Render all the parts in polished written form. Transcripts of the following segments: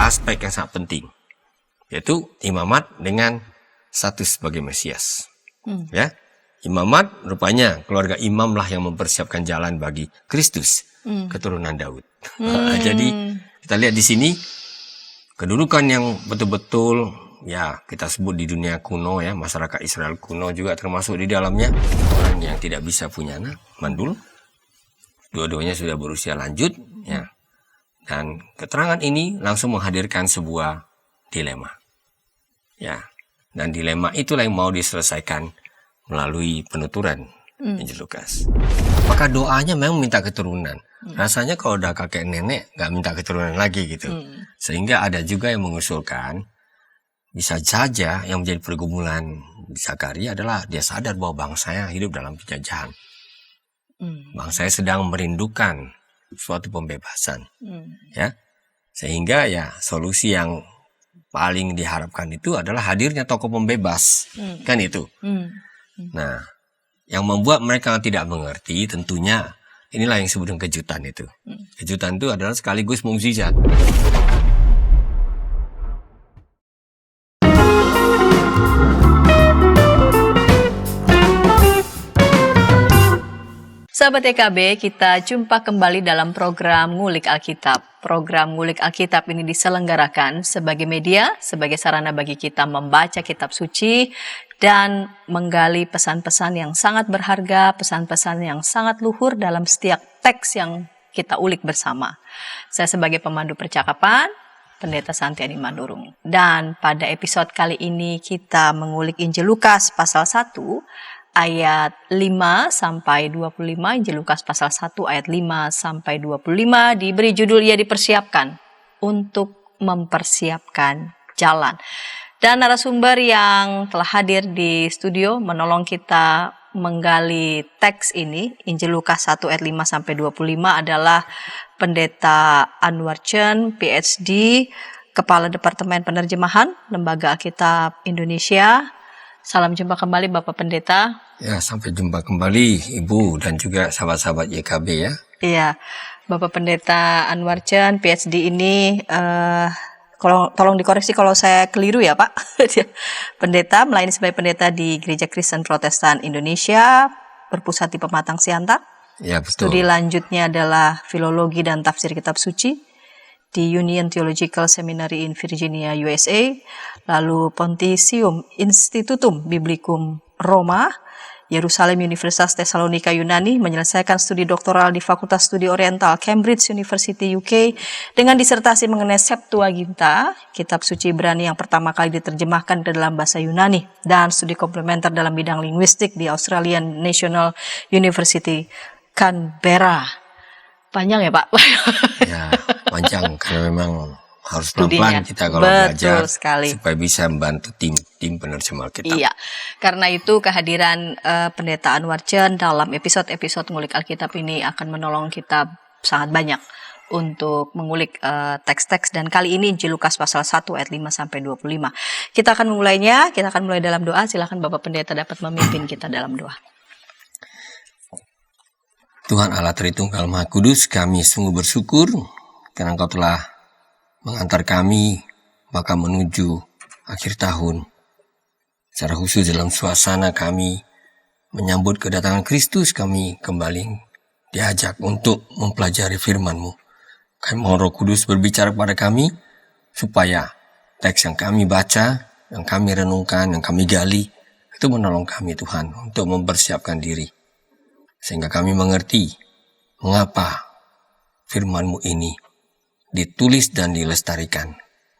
aspek yang sangat penting, yaitu imamat dengan status sebagai Mesias. Ya, imamat rupanya keluarga imam lah yang mempersiapkan jalan bagi Kristus, keturunan Daud. Jadi kita lihat di sini kedudukan yang betul-betul ya kita sebut di dunia kuno ya, masyarakat Israel kuno juga termasuk di dalamnya orang yang tidak bisa punya anak, mandul. Dua-duanya sudah berusia lanjut ya. Dan keterangan ini langsung menghadirkan sebuah dilema. Ya. Dan dilema itulah yang mau diselesaikan melalui penuturan Injil Lukas. Apakah doanya memang minta keturunan? Rasanya kalau udah kakek nenek nggak minta keturunan lagi gitu. Sehingga ada juga yang mengusulkan bisa saja yang menjadi pergumulan Zakaria adalah dia sadar bahwa bangsanya hidup dalam penjajahan. Bangsanya sedang merindukan suatu pembebasan. Ya. Sehingga ya solusi yang paling diharapkan itu adalah hadirnya tokoh pembebas. Kan itu. Nah, yang membuat mereka tidak mengerti tentunya inilah yang disebut dengan kejutan itu. Kejutan itu adalah sekaligus mukjizat. Sahabat EKB, kita jumpa kembali dalam program Ngulik Alkitab. Program Ngulik Alkitab ini diselenggarakan sebagai media, sebagai sarana bagi kita membaca kitab suci dan menggali pesan-pesan yang sangat berharga, pesan-pesan yang sangat luhur dalam setiap teks yang kita ulik bersama. Saya sebagai pemandu percakapan, Pendeta Santiani Manurung. Dan pada episode kali ini kita mengulik Injil Lukas pasal 1 ayat 5 sampai 25, Injil Lukas pasal 1 ayat 5 sampai 25 diberi judul ia dipersiapkan untuk mempersiapkan jalan. Dan narasumber yang telah hadir di studio menolong kita menggali teks ini, Injil Lukas 1 ayat 5 sampai 25 adalah Pendeta Anwar Chen, PhD, Kepala Departemen Penerjemahan, Lembaga Alkitab Indonesia. Salam jumpa kembali Bapak Pendeta. Ya, sampai jumpa kembali Ibu dan juga sahabat-sahabat YKB ya. Iya, Bapak Pendeta Anwar Chen, PhD ini, tolong dikoreksi kalau saya keliru ya Pak. Pendeta, melayani sebagai pendeta di Gereja Kristen Protestan Indonesia, berpusat di Pematang Siantar. Ya, betul. Studi lanjutnya adalah Filologi dan Tafsir Kitab Suci di Union Theological Seminary in Virginia, USA, lalu Pontificium Institutum Biblicum Roma, Yerusalem Universitas Tesalonika Yunani, menyelesaikan studi doktoral di Fakultas Studi Oriental Cambridge University UK dengan disertasi mengenai Septuaginta, kitab suci Ibrani yang pertama kali diterjemahkan ke dalam bahasa Yunani, dan studi komplementer dalam bidang linguistik di Australian National University Canberra. Panjang ya Pak? Ya, panjang karena memang harus pelan-pelan kita kalau belajar sekali, supaya bisa membantu tim penerjemah Alkitab. Iya, karena itu kehadiran Pendeta Anwar Chen dalam episode-episode ngulik Alkitab ini akan menolong kita sangat banyak untuk mengulik teks-teks, dan kali ini Injil Lukas pasal 1 ayat 5 sampai 25. Kita akan memulainya, kita akan mulai dalam doa. Silakan Bapak Pendeta dapat memimpin kita dalam doa. Tuhan Allah Tritunggal Maha Kudus, kami sungguh bersyukur karena Engkau telah mengantar kami bahkan menuju akhir tahun. Secara khusus dalam suasana kami menyambut kedatangan Kristus, kami kembali diajak untuk mempelajari firman-Mu. Kami mohon Roh Kudus berbicara kepada kami supaya teks yang kami baca, yang kami renungkan, yang kami gali, itu menolong kami Tuhan untuk mempersiapkan diri. Sehingga kami mengerti mengapa firman-Mu ini ditulis dan dilestarikan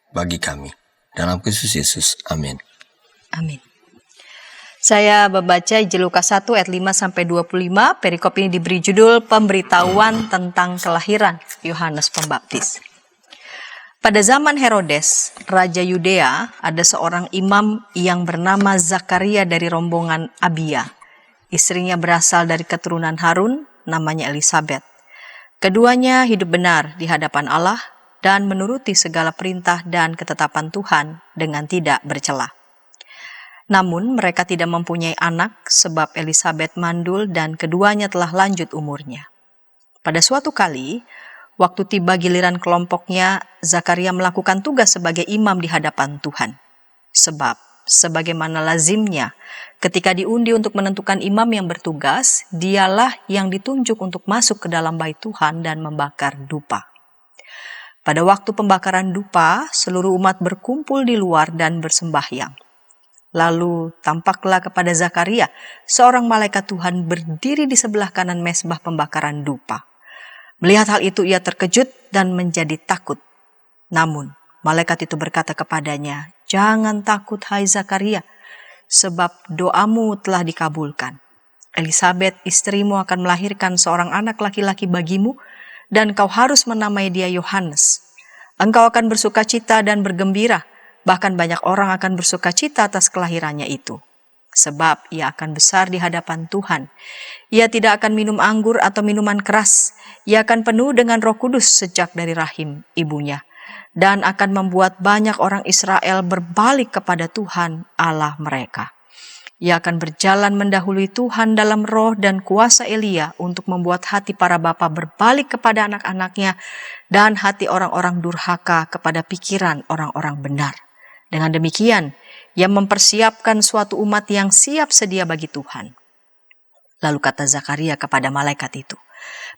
bagi kami. Dalam Kristus Yesus. Amin. Amin. Saya membaca Injil Lukas 1 ayat 5 sampai 25. Perikop ini diberi judul Pemberitahuan tentang kelahiran Yohanes Pembaptis. Pada zaman Herodes, Raja Yudea, ada seorang imam yang bernama Zakaria dari rombongan Abia. Istrinya berasal dari keturunan Harun, namanya Elisabet. Keduanya hidup benar di hadapan Allah dan menuruti segala perintah dan ketetapan Tuhan dengan tidak bercela. Namun mereka tidak mempunyai anak sebab Elisabet mandul dan keduanya telah lanjut umurnya. Pada suatu kali, Waktu tiba giliran kelompoknya, Zakaria melakukan tugas sebagai imam di hadapan Tuhan. Sebab, sebagaimana lazimnya, ketika diundi untuk menentukan imam yang bertugas, dialah yang ditunjuk untuk masuk ke dalam bait Tuhan dan membakar dupa. Pada waktu pembakaran dupa, seluruh umat berkumpul di luar dan bersembahyang. Lalu tampaklah kepada Zakaria, seorang malaikat Tuhan berdiri di sebelah kanan mezbah pembakaran dupa. Melihat hal itu ia terkejut dan menjadi takut. Namun malaikat itu berkata kepadanya, "Jangan takut hai Zakaria, sebab doamu telah dikabulkan. Elisabet istrimu akan melahirkan seorang anak laki-laki bagimu, dan kau harus menamai dia Yohanes. Engkau akan bersukacita dan bergembira, bahkan banyak orang akan bersukacita atas kelahirannya itu. Sebab ia akan besar di hadapan Tuhan. Ia tidak akan minum anggur atau minuman keras. Ia akan penuh dengan Roh Kudus sejak dari rahim ibunya. Dan akan membuat banyak orang Israel berbalik kepada Tuhan Allah mereka. Ia akan berjalan mendahului Tuhan dalam roh dan kuasa Elia untuk membuat hati para bapa berbalik kepada anak-anaknya dan hati orang-orang durhaka kepada pikiran orang-orang benar. Dengan demikian, ia mempersiapkan suatu umat yang siap sedia bagi Tuhan." Lalu kata Zakaria kepada malaikat itu,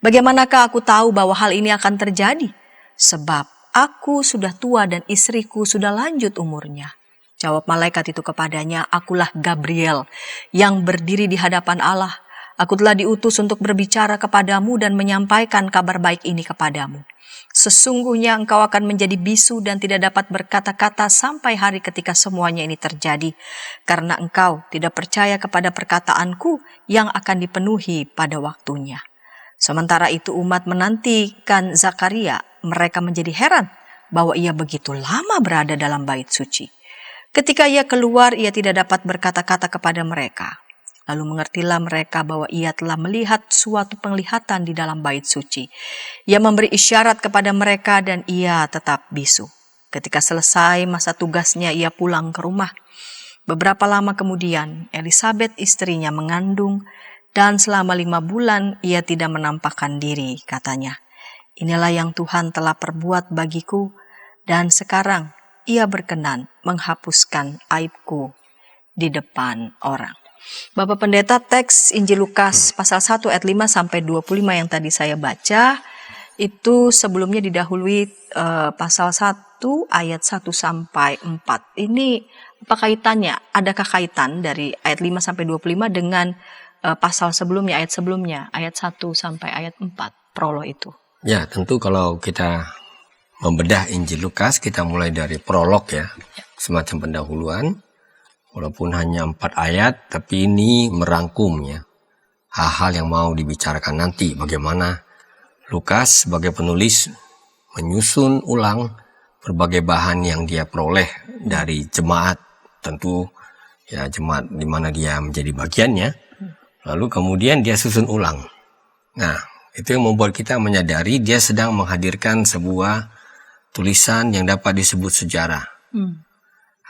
"Bagaimanakah aku tahu bahwa hal ini akan terjadi? Sebab aku sudah tua dan istriku sudah lanjut umurnya." Jawab malaikat itu kepadanya, "Akulah Gabriel yang berdiri di hadapan Allah. Aku telah diutus untuk berbicara kepadamu dan menyampaikan kabar baik ini kepadamu. Sesungguhnya engkau akan menjadi bisu dan tidak dapat berkata-kata sampai hari ketika semuanya ini terjadi, karena engkau tidak percaya kepada perkataanku yang akan dipenuhi pada waktunya." Sementara itu umat menantikan Zakaria, mereka menjadi heran bahwa ia begitu lama berada dalam bait suci. Ketika ia keluar, ia tidak dapat berkata-kata kepada mereka. Lalu mengertilah mereka bahwa ia telah melihat suatu penglihatan di dalam bait suci. Ia memberi isyarat kepada mereka dan ia tetap bisu. Ketika selesai masa tugasnya, ia pulang ke rumah. Beberapa lama kemudian, Elisabet istrinya mengandung dan selama 5 bulan ia tidak menampakkan diri, katanya. "Inilah yang Tuhan telah perbuat bagiku dan sekarang ia berkenan menghapuskan aibku di depan orang." Bapak Pendeta, teks Injil Lukas pasal 1 ayat 5 sampai 25 yang tadi saya baca itu sebelumnya didahului pasal 1 ayat 1 sampai 4. Ini apa kaitannya? Adakah kaitan dari ayat 5 sampai 25 dengan pasal sebelumnya, ayat 1 sampai ayat 4, prolog itu? Ya, tentu kalau kita membedah Injil Lukas, kita mulai dari prolog ya, semacam pendahuluan. Walaupun hanya 4 ayat, tapi ini merangkumnya hal-hal yang mau dibicarakan nanti. Bagaimana Lukas sebagai penulis menyusun ulang berbagai bahan yang dia peroleh dari jemaat, tentu ya jemaat di mana dia menjadi bagiannya. Lalu kemudian dia susun ulang. Nah, itu yang membuat kita menyadari dia sedang menghadirkan sebuah tulisan yang dapat disebut sejarah.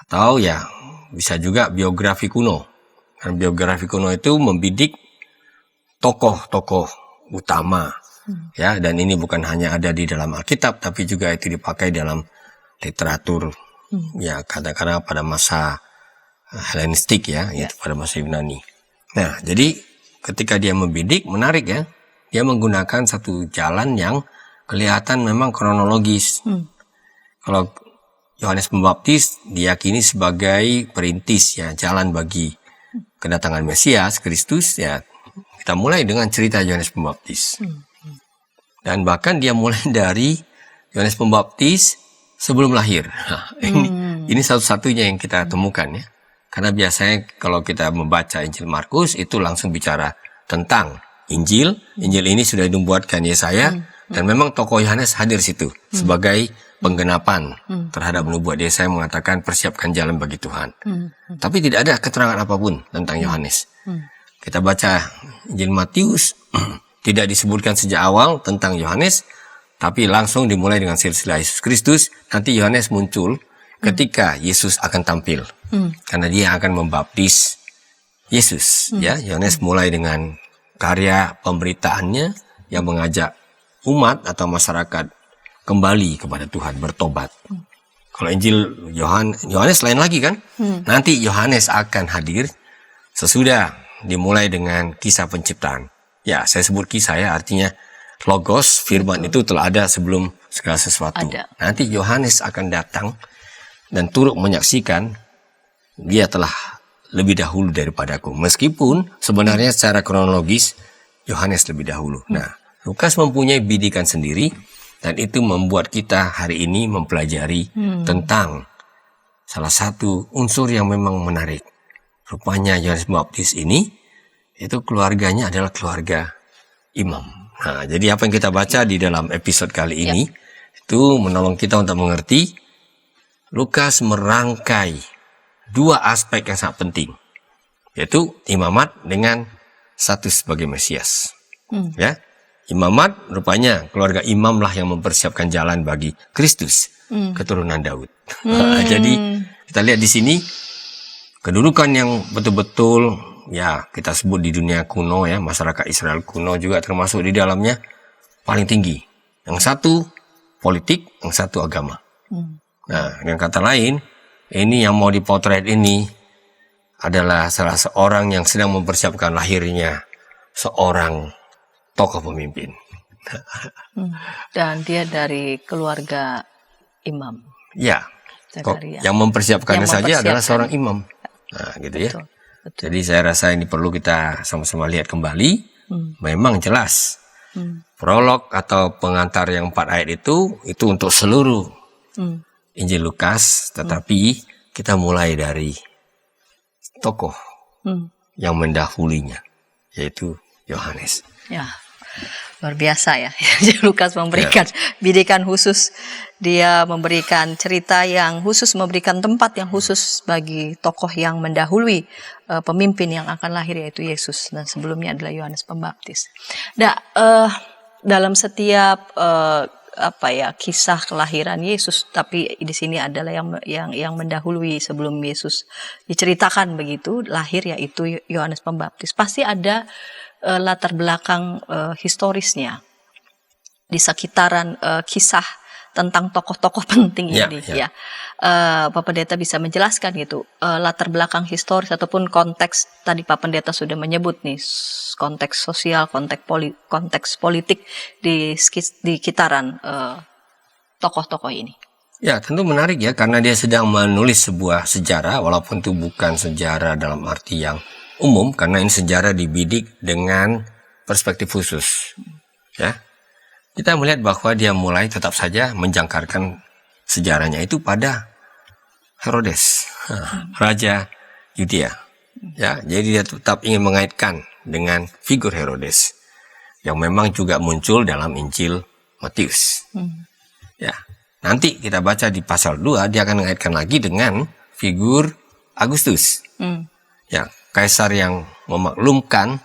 Atau ya bisa juga biografi kuno. Dan biografi kuno itu membidik tokoh-tokoh utama. Ya, dan ini bukan hanya ada di dalam Alkitab, tapi juga itu dipakai dalam literatur. Ya, kadang-kadang pada masa Helenistik ya, yaitu pada masa Yunani. Nah, jadi ketika dia membidik, menarik ya. Dia menggunakan satu jalan yang kelihatan memang kronologis. Kalau Yohanes Pembaptis diyakini sebagai perintis ya, jalan bagi kedatangan Mesias Kristus ya. Kita mulai dengan cerita Yohanes Pembaptis. Dan bahkan dia mulai dari Yohanes Pembaptis sebelum lahir. Nah, ini satu-satunya yang kita temukan ya. Karena biasanya kalau kita membaca Injil Markus itu langsung bicara tentang Injil. Injil ini sudah dibuatkan Yesaya dan memang tokoh Yohanes hadir situ sebagai penggenapan terhadap nubuat Yesaya mengatakan persiapkan jalan bagi Tuhan. Tapi tidak ada keterangan apapun tentang Yohanes. Kita baca Injil Matius tidak disebutkan sejak awal tentang Yohanes, tapi langsung dimulai dengan silsilah Yesus Kristus. Nanti Yohanes muncul ketika Yesus akan tampil. Karena dia akan membaptis Yesus. Ya, Yohanes mulai dengan karya pemberitaannya yang mengajak umat atau masyarakat kembali kepada Tuhan, bertobat. Kalau Injil Yohanes lain lagi kan? Nanti Yohanes akan hadir sesudah dimulai dengan kisah penciptaan. Ya, saya sebut kisah ya, artinya logos, firman itu telah ada sebelum segala sesuatu. Nanti Yohanes akan datang dan turut menyaksikan dia telah lebih dahulu daripadaku. Meskipun sebenarnya secara kronologis Yohanes lebih dahulu. Nah, Lukas mempunyai bidikan sendiri dan itu membuat kita hari ini mempelajari tentang salah satu unsur yang memang menarik. Rupanya Yohanes Pembaptis ini itu keluarganya adalah keluarga imam. Nah, jadi apa yang kita baca di dalam episode kali ini itu menolong kita untuk mengerti Lukas merangkai dua aspek yang sangat penting, yaitu imamat dengan status sebagai Mesias. Ya, imamat rupanya keluarga imam lah yang mempersiapkan jalan bagi Kristus, keturunan Daud. Jadi kita lihat di sini kedudukan yang betul-betul ya kita sebut di dunia kuno ya, masyarakat Israel kuno juga termasuk di dalamnya paling tinggi. Yang satu politik, yang satu agama. Nah, dengan kata lain, ini yang mau dipotret ini adalah salah seorang yang sedang mempersiapkan lahirnya seorang tokoh pemimpin. Dan dia dari keluarga imam. Ya, yang mempersiapkannya saja adalah seorang imam. Nah, gitu ya. Betul. Jadi saya rasa ini perlu kita sama-sama lihat kembali. Memang jelas. Prolog atau pengantar yang 4 ayat itu untuk seluruh Injil Lukas, tetapi kita mulai dari tokoh yang mendahulinya, yaitu Yohanes. Ya, luar biasa ya. Lukas memberikan bidikan khusus, dia memberikan cerita yang khusus, memberikan tempat yang khusus bagi tokoh yang mendahului pemimpin yang akan lahir, yaitu Yesus, dan sebelumnya adalah Yohanes Pembaptis. Nah, dalam setiap kisah kelahiran Yesus, tapi di sini adalah yang mendahului sebelum Yesus diceritakan begitu lahir, yaitu Yohanes Pembaptis. Pasti ada latar belakang historisnya di sekitaran kisah tentang tokoh-tokoh penting ini. Ya. Pak Pendeta bisa menjelaskan gitu latar belakang historis ataupun konteks, tadi Pak Pendeta sudah menyebut nih, konteks sosial, konteks politik di sekitaran tokoh-tokoh ini. Ya, tentu menarik ya, karena dia sedang menulis sebuah sejarah, walaupun itu bukan sejarah dalam arti yang umum, karena ini sejarah dibidik dengan perspektif khusus. Ya, kita melihat bahwa dia mulai tetap saja menjangkarkan sejarahnya itu pada Herodes, Raja Yudea. Ya, jadi dia tetap ingin mengaitkan dengan figur Herodes yang memang juga muncul dalam Injil Matius. Ya, nanti kita baca di pasal 2 dia akan mengaitkan lagi dengan figur Agustus. Ya, kaisar yang memaklumkan,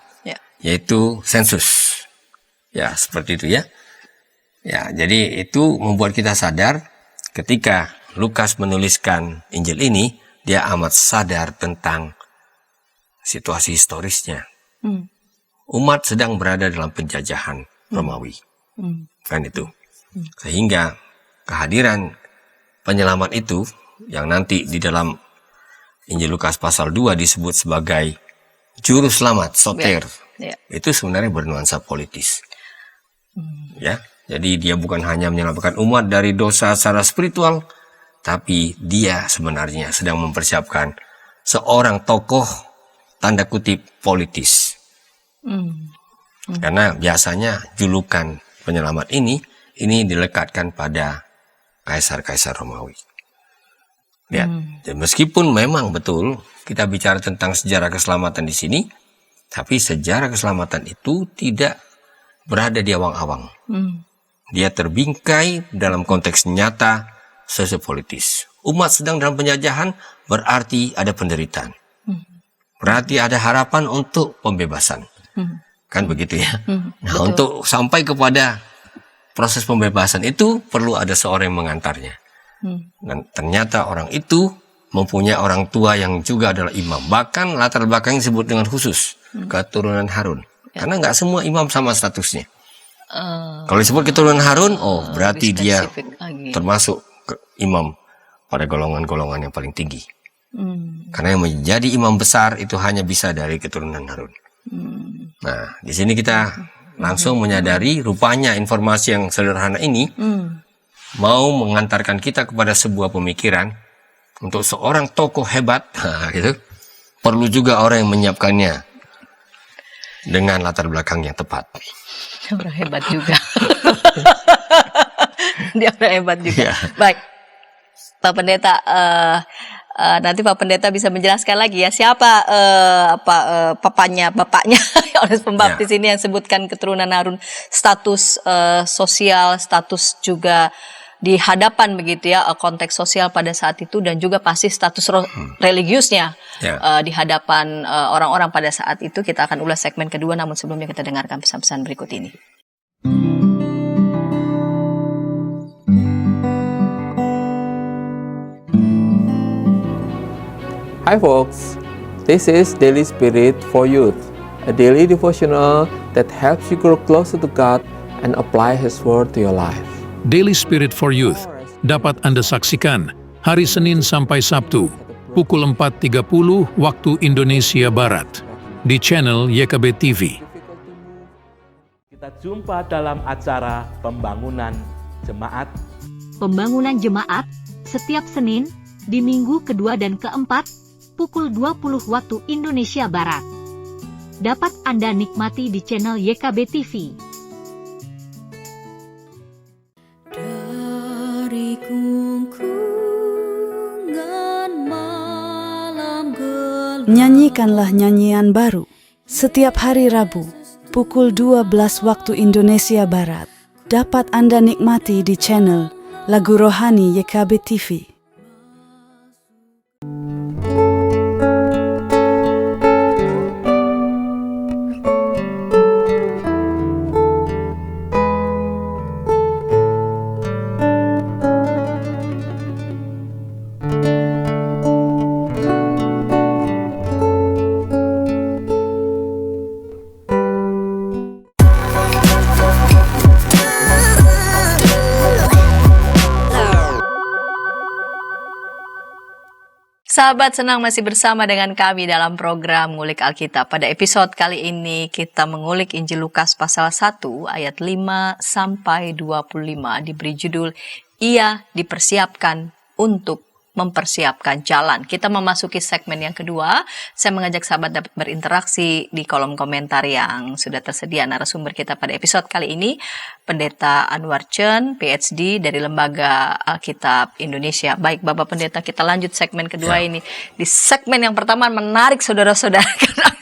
yaitu sensus. Ya, seperti itu ya. Ya, jadi itu membuat kita sadar ketika Lukas menuliskan Injil ini, dia amat sadar tentang situasi historisnya. Umat sedang berada dalam penjajahan Romawi. Kan itu. Sehingga kehadiran penyelamat itu yang nanti di dalam Injil Lukas pasal 2 disebut sebagai juru selamat, soter. Itu sebenarnya bernuansa politis. Ya. Jadi dia bukan hanya menyelamatkan umat dari dosa secara spiritual, tapi dia sebenarnya sedang mempersiapkan seorang tokoh tanda kutip politis. Karena biasanya julukan penyelamat ini dilekatkan pada kaisar-kaisar Romawi. Ya, meskipun memang betul kita bicara tentang sejarah keselamatan di sini, tapi sejarah keselamatan itu tidak berada di awang-awang. Dia terbingkai dalam konteks nyata sosiopolitis. Umat sedang dalam penjajahan, berarti ada penderitaan. Berarti ada harapan untuk pembebasan. Kan begitu ya. Nah, untuk sampai kepada proses pembebasan itu perlu ada seorang yang mengantarnya. Dan ternyata orang itu mempunyai orang tua yang juga adalah imam. Bahkan latar belakang disebut dengan khusus, keturunan Harun. Karena nggak semua imam sama statusnya. Kalau disebut keturunan Harun, berarti dia termasuk imam pada golongan-golongan yang paling tinggi. Karena yang menjadi imam besar itu hanya bisa dari keturunan Harun. Nah, di sini kita langsung menyadari rupanya informasi yang sederhana ini mau mengantarkan kita kepada sebuah pemikiran untuk seorang tokoh hebat, gitu. Perlu juga orang yang menyiapkannya dengan latar belakang yang tepat. Orang hebat juga. Dia orang hebat juga. Baik, Pak Pendeta, nanti Pak Pendeta bisa menjelaskan lagi ya siapa bapaknya Yohanes Pembaptis ini yang sebutkan keturunan Harun, status sosial, status juga di hadapan begitu ya, konteks sosial pada saat itu, dan juga pasti status religiusnya di hadapan orang-orang pada saat itu. Kita akan ulas segmen kedua, namun sebelumnya kita dengarkan pesan-pesan berikut ini. Hi folks, this is Daily Spirit for Youth, a daily devotional that helps you grow closer to God and apply His Word to your life. Daily Spirit for Youth dapat Anda saksikan hari Senin sampai Sabtu pukul 4.30 waktu Indonesia Barat di channel YKB TV. Kita jumpa dalam acara Pembangunan Jemaat. Pembangunan Jemaat setiap Senin di minggu kedua dan keempat pukul 20 waktu Indonesia Barat. Dapat Anda nikmati di channel YKB TV. Dari gungkungan malam gelap, nyanyikanlah nyanyian baru setiap hari Rabu pukul 12 waktu Indonesia Barat. Dapat Anda nikmati di channel Lagu Rohani YKB TV. Sahabat, senang masih bersama dengan kami dalam program Ngulik Alkitab. Pada episode kali ini kita mengulik Injil Lukas pasal 1 ayat 5 sampai 25, diberi judul Ia dipersiapkan untuk mempersiapkan jalan. Kita memasuki segmen yang kedua. Saya mengajak sahabat dapat berinteraksi di kolom komentar yang sudah tersedia. Narasumber kita pada episode kali ini Pendeta Anwar Chen, PhD dari Lembaga Alkitab Indonesia. Baik Bapak Pendeta, kita lanjut segmen kedua ini. Di segmen yang pertama menarik saudara-saudara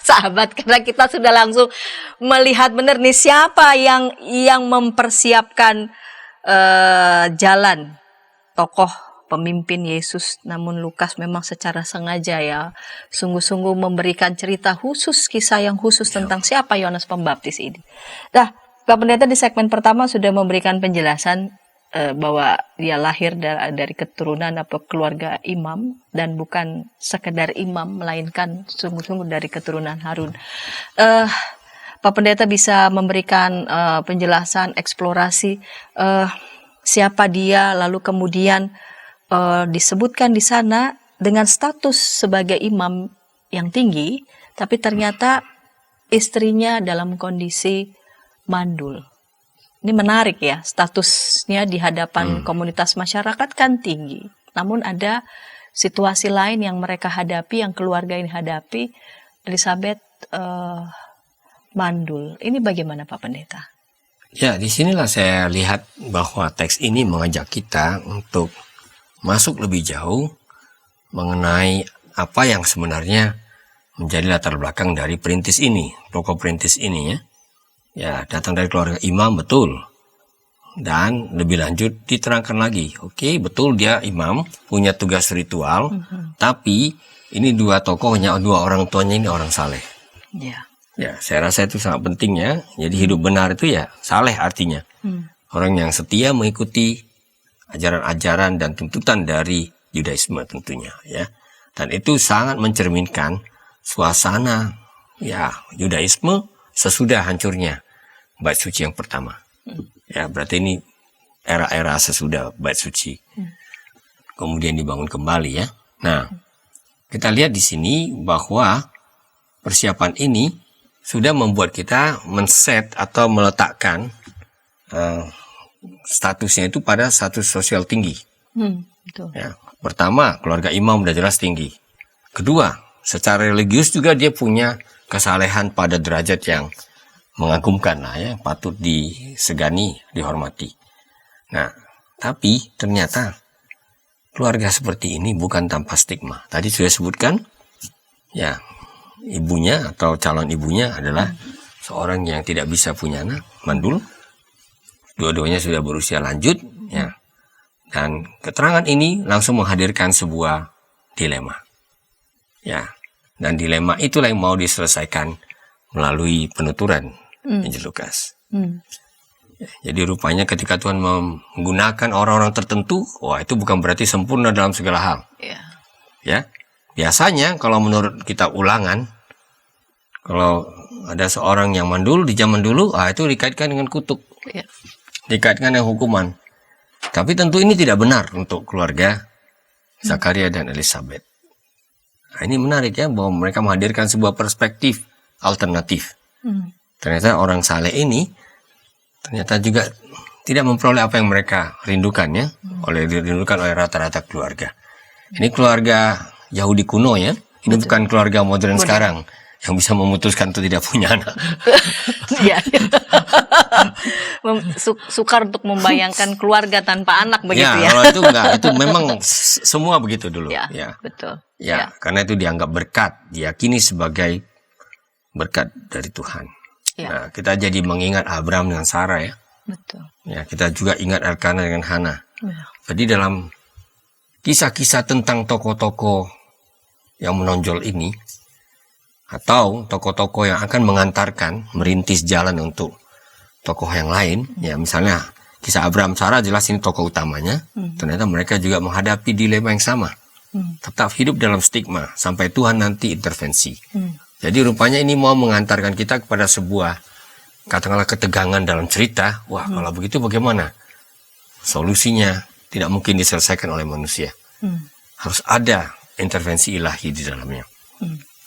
sahabat, karena kita sudah langsung melihat benar nih siapa yang mempersiapkan jalan tokoh pemimpin Yesus. Namun Lukas memang secara sengaja ya sungguh-sungguh memberikan cerita khusus, kisah yang khusus tentang siapa Yohanes Pembaptis ini. Nah, Pak Pendeta di segmen pertama sudah memberikan penjelasan bahwa dia lahir dari keturunan atau keluarga imam, dan bukan sekedar imam melainkan sungguh-sungguh dari keturunan Harun. Pak Pendeta bisa memberikan penjelasan, eksplorasi siapa dia, lalu kemudian disebutkan di sana dengan status sebagai imam yang tinggi, tapi ternyata istrinya dalam kondisi mandul. Ini menarik ya, statusnya di hadapan komunitas masyarakat kan tinggi, namun ada situasi lain yang mereka hadapi, yang keluarga ini hadapi. Elizabeth mandul. Ini bagaimana Pak Pendeta? Ya, disinilah saya lihat bahwa teks ini mengajak kita untuk masuk lebih jauh mengenai apa yang sebenarnya menjadi latar belakang dari perintis ini, tokoh perintis ini ya. Ya, datang dari keluarga imam, betul. Dan lebih lanjut diterangkan lagi, oke, betul dia imam, punya tugas ritual, tapi ini dua tokohnya, dua orang tuanya ini orang saleh. Ya, saya rasa itu sangat penting ya. Jadi hidup benar itu ya saleh artinya. Orang yang setia mengikuti ajaran-ajaran dan tuntutan dari Yudaisme tentunya ya. Dan itu sangat mencerminkan suasana ya Yudaisme sesudah hancurnya bait suci yang pertama. Ya, berarti ini era-era sesudah bait suci. Kemudian dibangun kembali ya. Nah, kita lihat di sini bahwa persiapan ini sudah membuat kita men-set atau meletakkan statusnya itu pada status sosial tinggi. Betul. Ya, pertama, keluarga imam udah jelas tinggi. Kedua, secara religius juga dia punya kesalehan pada derajat yang mengagumkan lah ya, patut disegani, dihormati. Nah, tapi ternyata keluarga seperti ini bukan tanpa stigma. Tadi sudah sebutkan, ya, ibunya atau calon ibunya adalah seorang yang tidak bisa punya anak, mandul. Dua-duanya sudah berusia lanjut, ya. Dan keterangan ini langsung menghadirkan sebuah dilema. Ya, dan dilema itulah yang mau diselesaikan melalui penuturan Injil Lukas. Jadi rupanya ketika Tuhan menggunakan orang-orang tertentu, wah itu bukan berarti sempurna dalam segala hal. Ya, biasanya kalau menurut kita Ulangan, kalau ada seorang yang mandul di zaman dulu, itu dikaitkan dengan kutuk, dikaitkan dengan hukuman. Tapi tentu ini tidak benar untuk keluarga Zakaria dan Elizabeth. Nah, ini menarik ya, bahwa mereka menghadirkan sebuah perspektif alternatif. Ternyata orang saleh ini ternyata juga tidak memperoleh apa yang mereka rindukan ya, dirindukan oleh rata-rata keluarga. Ini keluarga Yahudi kuno ya, ini bukan keluarga modern sekarang yang bisa memutuskan untuk tidak punya anak. Iya. Sukar untuk membayangkan keluarga tanpa anak begitu ya. Kalau itu enggak, itu memang semua begitu dulu. Ya, ya. betul. Ya, karena itu dianggap berkat, diyakini sebagai berkat dari Tuhan. Nah, kita jadi mengingat Abraham dengan Sarah ya. Betul. Ya, kita juga ingat Elkana dengan Hana. Jadi dalam kisah-kisah tentang tokoh-tokoh yang menonjol ini, atau tokoh-tokoh yang akan mengantarkan, merintis jalan untuk tokoh yang lain, ya misalnya kisah Abraham Sarah jelas ini tokoh utamanya. Ternyata mereka juga menghadapi dilema yang sama. Tetap hidup dalam stigma sampai Tuhan nanti intervensi. Jadi rupanya ini mau mengantarkan kita kepada sebuah, katakanlah ketegangan dalam cerita. Wah, kalau begitu bagaimana? Solusinya tidak mungkin diselesaikan oleh manusia. Harus ada intervensi ilahi di dalamnya.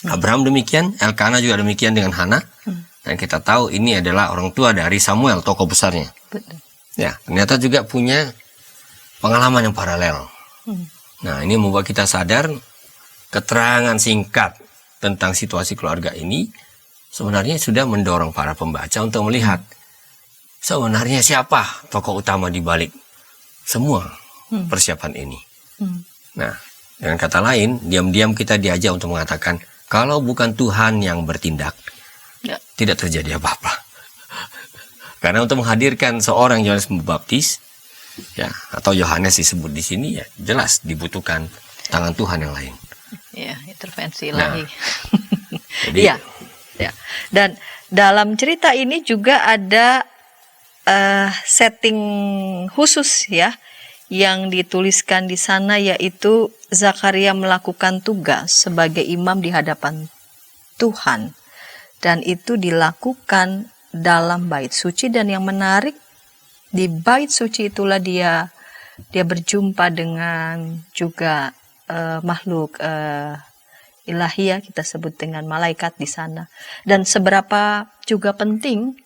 Abraham demikian, Elkana juga demikian dengan Hana. Dan kita tahu ini adalah orang tua dari Samuel, tokoh besarnya. Betul. Ya, ternyata juga punya pengalaman yang paralel. Nah, ini membuat kita sadar keterangan singkat tentang situasi keluarga ini sebenarnya sudah mendorong para pembaca untuk melihat sebenarnya siapa tokoh utama di balik semua persiapan ini. Nah, dengan kata lain, diam-diam kita diajak untuk mengatakan kalau bukan Tuhan yang bertindak, tidak terjadi apa-apa. Karena untuk menghadirkan seorang Yohanes Pembaptis, ya, atau Yohanes disebut di sini, ya jelas dibutuhkan tangan Tuhan yang lain. Ya, intervensi ilahi. Jadi, ya. Dan dalam cerita ini juga ada setting khusus ya yang dituliskan di sana, yaitu Zakaria melakukan tugas sebagai imam di hadapan Tuhan, dan itu dilakukan dalam bait suci. Dan yang menarik, di bait suci itulah dia berjumpa dengan juga makhluk ilahi ya, kita sebut dengan malaikat di sana. Dan seberapa juga penting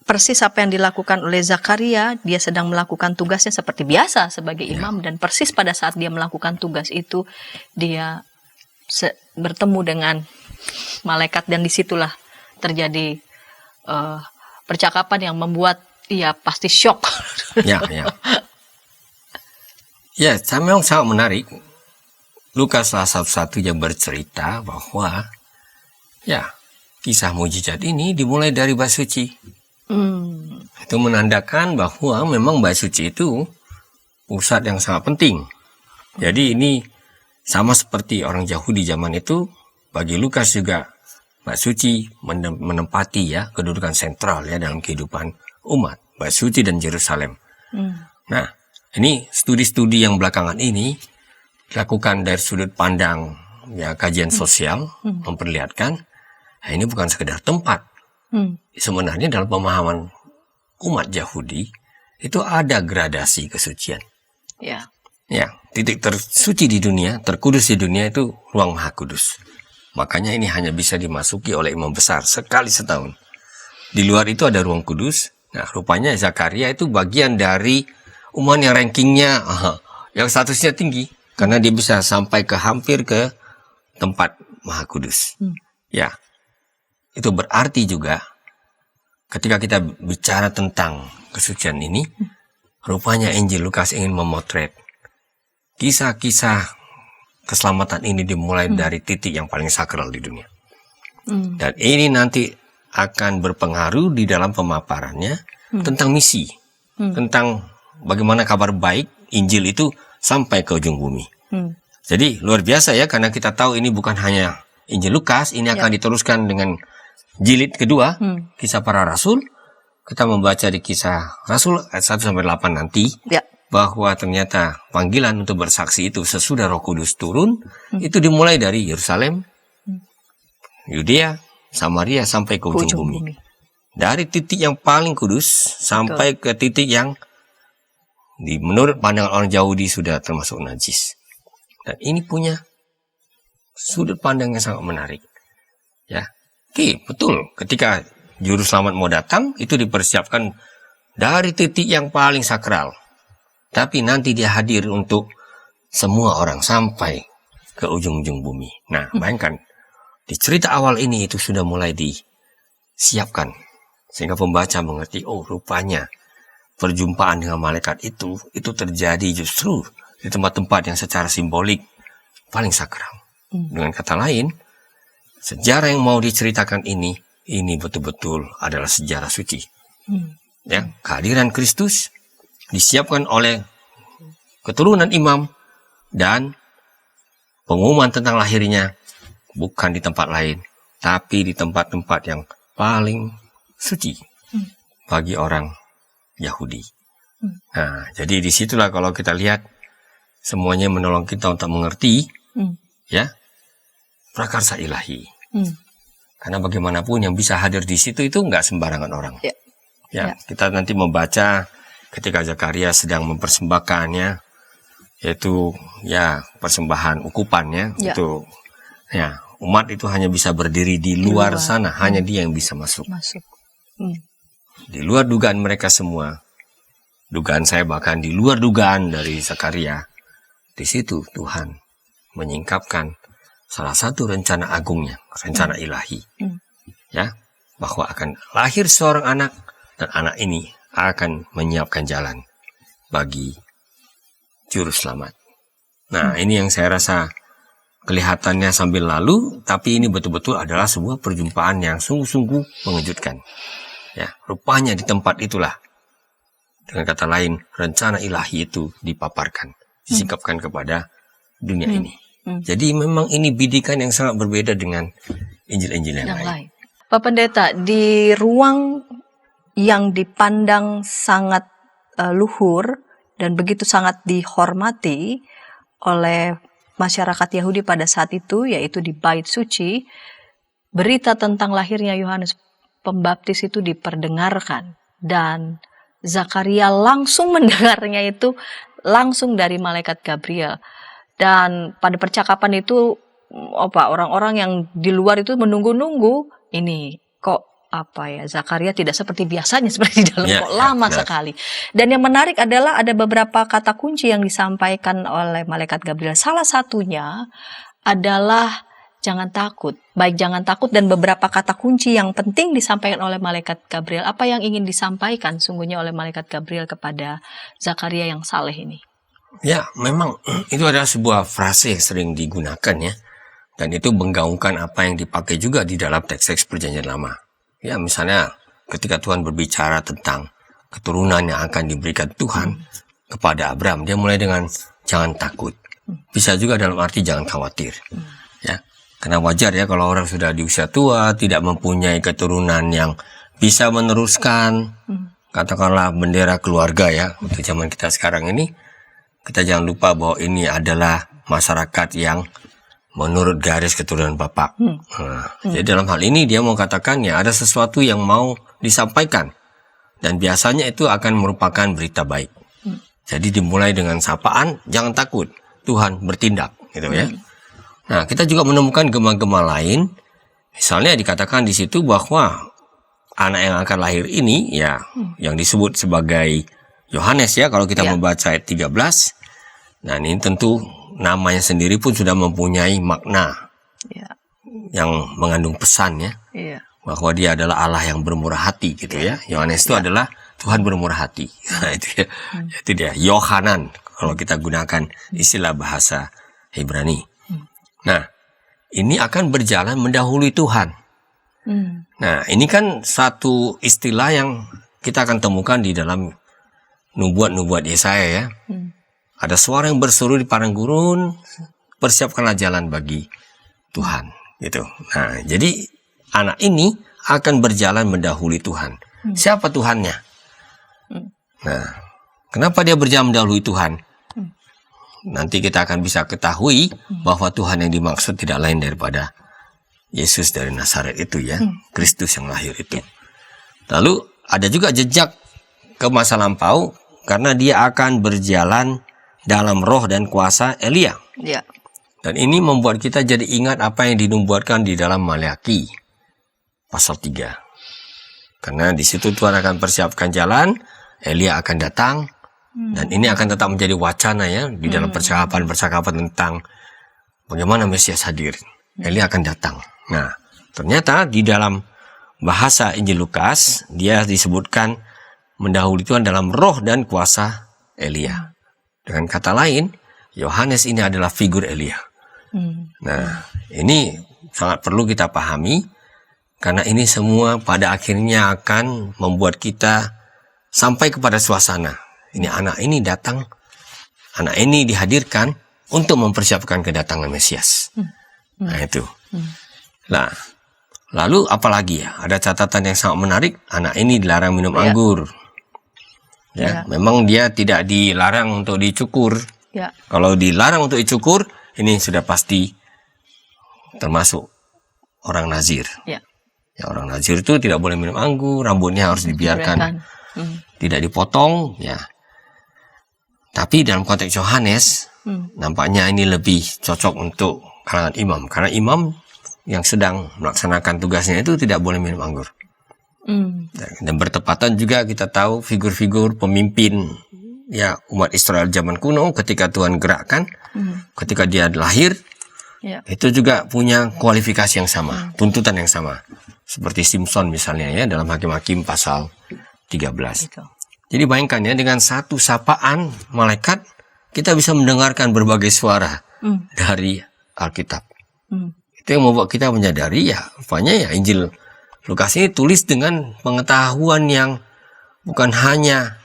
persis apa yang dilakukan oleh Zakaria, dia sedang melakukan tugasnya seperti biasa sebagai imam, dan persis pada saat dia melakukan tugas itu dia bertemu dengan malaikat, dan disitulah terjadi percakapan yang membuat dia pasti syok. Ya, memang sangat menarik. Lukas salah satu yang bercerita bahwa ya kisah mujizat ini dimulai dari bait suci. Itu menandakan bahwa memang bait suci itu pusat yang sangat penting. Jadi ini sama seperti orang Yahudi zaman itu, bagi Lukas juga bait suci menempati ya kedudukan sentral ya dalam kehidupan umat, bait suci dan Yerusalem. Nah, ini studi-studi yang belakangan ini dilakukan dari sudut pandang ya kajian sosial, memperlihatkan ini bukan sekedar tempat, Sebenarnya dalam pemahaman umat Yahudi itu ada gradasi kesucian. Ya. Ya, titik tersuci di dunia, terkudus di dunia itu ruang Maha Kudus. Makanya ini hanya bisa dimasuki oleh imam besar sekali setahun. Di luar itu ada ruang kudus. Nah, rupanya Zakaria itu bagian dari umat yang rankingnya yang statusnya tinggi, karena dia bisa sampai ke hampir ke tempat Maha Kudus. Ya, itu berarti juga ketika kita bicara tentang kesucian ini, rupanya Injil Lukas ingin memotret kisah-kisah keselamatan ini dimulai dari titik yang paling sakral di dunia. Dan ini nanti akan berpengaruh di dalam pemaparannya tentang misi, tentang bagaimana kabar baik Injil itu sampai ke ujung bumi. Jadi luar biasa ya, karena kita tahu ini bukan hanya Injil Lukas, ini akan diteruskan dengan jilid kedua, Kisah Para Rasul. Kita membaca di Kisah Rasul ayat 1-8 nanti, bahwa ternyata panggilan untuk bersaksi itu sesudah Roh Kudus turun, itu dimulai dari Yerusalem, Yudea, Samaria sampai ke ujung bumi. Dari titik yang paling kudus sampai ke titik yang menurut pandangan orang Yahudi sudah termasuk najis. Dan ini punya sudut pandang yang sangat menarik. Ya, oke, betul. Ketika juru selamat mau datang, itu dipersiapkan dari titik yang paling sakral. Tapi nanti dia hadir untuk semua orang sampai ke ujung-ujung bumi. Nah, bayangkan, di cerita awal ini itu sudah mulai disiapkan. Sehingga pembaca mengerti, oh rupanya perjumpaan dengan malaikat itu terjadi justru di tempat-tempat yang secara simbolik paling sakral. Dengan kata lain, sejarah yang mau diceritakan ini betul-betul adalah sejarah suci. Ya, kehadiran Kristus disiapkan oleh keturunan imam, dan pengumuman tentang lahirnya bukan di tempat lain, tapi di tempat-tempat yang paling suci bagi orang Yahudi. Nah, jadi disitulah kalau kita lihat semuanya menolong kita untuk mengerti ya prakarsa ilahi. Karena bagaimanapun yang bisa hadir di situ itu nggak sembarangan orang. Ya, kita nanti membaca ketika Zakaria sedang mempersembahkannya, yaitu ya persembahan ukupannya, itu ya umat itu hanya bisa berdiri di luar sana, hanya dia yang bisa masuk. Di luar dugaan mereka semua, dugaan saya bahkan di luar dugaan dari Zakaria, di situ Tuhan menyingkapkan salah satu rencana agungnya, rencana ilahi, ya, bahwa akan lahir seorang anak, dan anak ini akan menyiapkan jalan bagi juru selamat. Nah, ini yang saya rasa kelihatannya sambil lalu, tapi ini betul-betul adalah sebuah perjumpaan yang sungguh-sungguh mengejutkan. Ya, rupanya di tempat itulah, dengan kata lain, rencana ilahi itu dipaparkan, disingkapkan kepada dunia ini. Jadi memang ini bidikan yang sangat berbeda dengan Injil-Injil yang lain. Pak Pendeta, di ruang yang dipandang sangat luhur dan begitu sangat dihormati oleh masyarakat Yahudi pada saat itu, yaitu di Bait Suci, berita tentang lahirnya Yohanes Pembaptis itu diperdengarkan, dan Zakaria langsung mendengarnya itu langsung dari malaikat Gabriel. Dan pada percakapan itu orang-orang yang di luar itu menunggu-nunggu, ini kok Zakaria tidak seperti biasanya, seperti di dalam kok lama sekali. Dan yang menarik adalah ada beberapa kata kunci yang disampaikan oleh malaikat Gabriel. Salah satunya adalah jangan takut. Baik jangan takut dan beberapa kata kunci yang penting disampaikan oleh malaikat Gabriel. Apa yang ingin disampaikan sungguhnya oleh malaikat Gabriel kepada Zakaria yang saleh ini? Ya, memang itu adalah sebuah frase yang sering digunakan ya. Dan itu menggaungkan apa yang dipakai juga di dalam teks-teks Perjanjian Lama. Ya, misalnya ketika Tuhan berbicara tentang keturunan yang akan diberikan Tuhan kepada Abraham, dia mulai dengan jangan takut. Bisa juga dalam arti jangan khawatir. Ya, karena wajar ya kalau orang sudah di usia tua, tidak mempunyai keturunan yang bisa meneruskan, katakanlah bendera keluarga ya. Untuk zaman kita sekarang ini, kita jangan lupa bahwa ini adalah masyarakat yang menurut garis keturunan Bapak. Jadi dalam hal ini dia mau katakan ya ada sesuatu yang mau disampaikan. Dan biasanya itu akan merupakan berita baik. Jadi dimulai dengan sapaan, jangan takut, Tuhan bertindak, gitu ya. Nah, kita juga menemukan gema-gema lain. Misalnya dikatakan di situ bahwa anak yang akan lahir ini ya yang disebut sebagai Yohanes ya kalau kita membaca ayat 13. Nah, ini tentu namanya sendiri pun sudah mempunyai makna yang mengandung pesan ya. Bahwa dia adalah Allah yang bermurah hati gitu ya. Yohanes itu adalah Tuhan bermurah hati. Nah, itu ya. Itu dia Yohanan kalau kita gunakan istilah bahasa Ibrani. Nah, ini akan berjalan mendahului Tuhan. Nah, ini kan satu istilah yang kita akan temukan di dalam nubuat-nubuat Yesaya ya. Ada suara yang berseru di padang gurun, persiapkanlah jalan bagi Tuhan, gitu. Nah, jadi anak ini akan berjalan mendahului Tuhan. Siapa Tuhannya? Nah, kenapa dia berjalan mendahului Tuhan? Nanti kita akan bisa ketahui bahwa Tuhan yang dimaksud tidak lain daripada Yesus dari Nazaret itu ya, Kristus yang lahir itu. Lalu ada juga jejak ke masa lampau karena dia akan berjalan dalam roh dan kuasa Elia. Dan ini membuat kita jadi ingat apa yang dinubuatkan di dalam Maleakhi pasal 3. Karena di situ Tuhan akan persiapkan jalan, Elia akan datang, dan ini akan tetap menjadi wacana ya di dalam percakapan tentang bagaimana Mesias hadir. Elia akan datang. Nah, ternyata di dalam bahasa Injil Lukas dia disebutkan mendahului Tuhan dalam roh dan kuasa Elia. Dengan kata lain, Yohanes ini adalah figur Elia. Nah, ini sangat perlu kita pahami karena ini semua pada akhirnya akan membuat kita sampai kepada suasana. Ini anak ini datang, anak ini dihadirkan untuk mempersiapkan kedatangan Mesias. Nah, itu. Nah, lalu apalagi ya? Ada catatan yang sangat menarik. Anak ini dilarang minum anggur. Ya, memang dia tidak dilarang untuk dicukur. Kalau dilarang untuk dicukur, ini sudah pasti termasuk orang Nazir. Ya, orang Nazir itu tidak boleh minum anggur, rambutnya harus dibiarkan, tidak dipotong. Ya, tapi dalam konteks Yohanes, nampaknya ini lebih cocok untuk kalangan imam, karena imam yang sedang melaksanakan tugasnya itu tidak boleh minum anggur. Dan bertepatan juga kita tahu figur-figur pemimpin ya umat Israel zaman kuno ketika Tuhan gerakkan, ketika dia lahir, itu juga punya kualifikasi yang sama, tuntutan yang sama. Seperti Simpson misalnya ya dalam Hakim-Hakim pasal 13. Jadi bayangkan ya dengan satu sapaan malaikat kita bisa mendengarkan berbagai suara dari Alkitab. Itu yang membuat kita menyadari ya rupanya ya Injil Lukas ini tulis dengan pengetahuan yang bukan hanya